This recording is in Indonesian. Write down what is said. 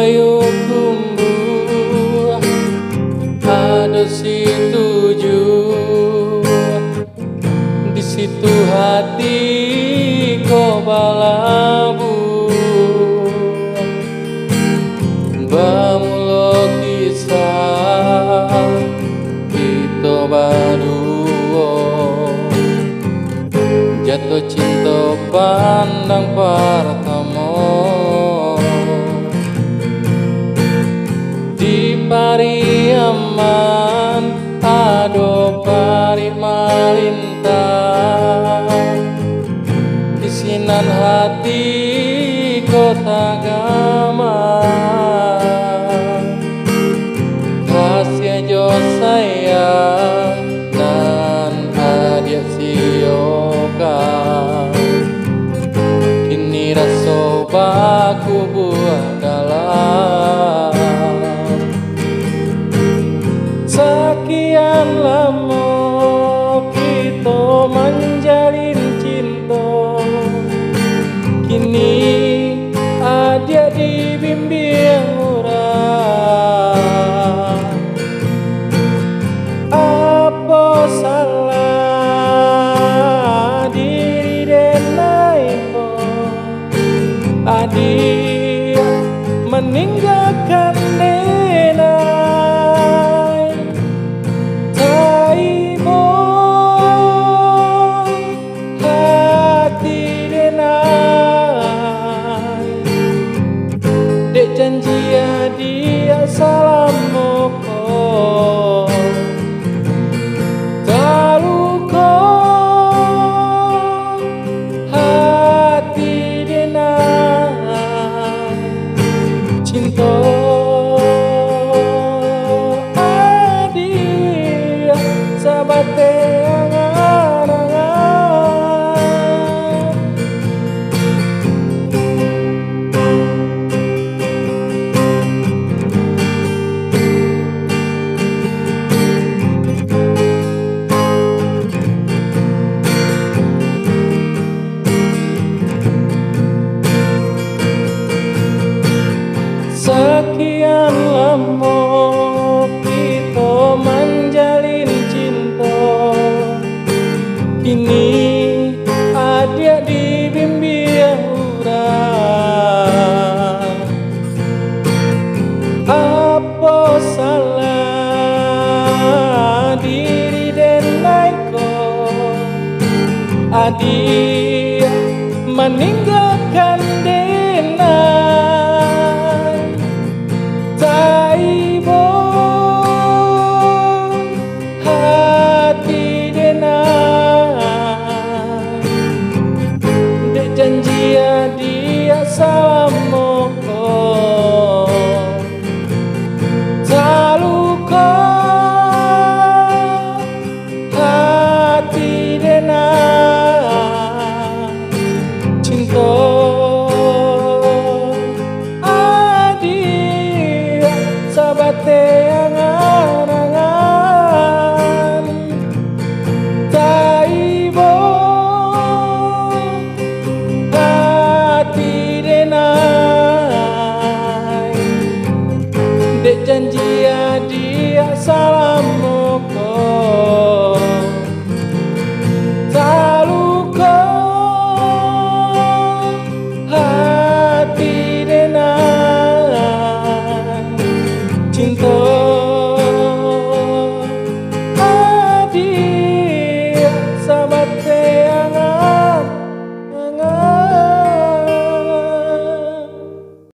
Payokumbu ada si tujuh, di situ hati ko balabu. Bamulo kisah kita baduo, jatuh cinta pandang pertama. Di Pariaman ado pari malintang, di sinan hati kota gamang. Kasih jo sayang nan adia sioka, kini raso baku buah dalam. Sekian lama kita menjalin cinta, kini adia dibimbing orang. Apa salah diri denai ko adia meninggalkan denai. Janji dia salam moko taluko hati denai cinta adia sabate sekian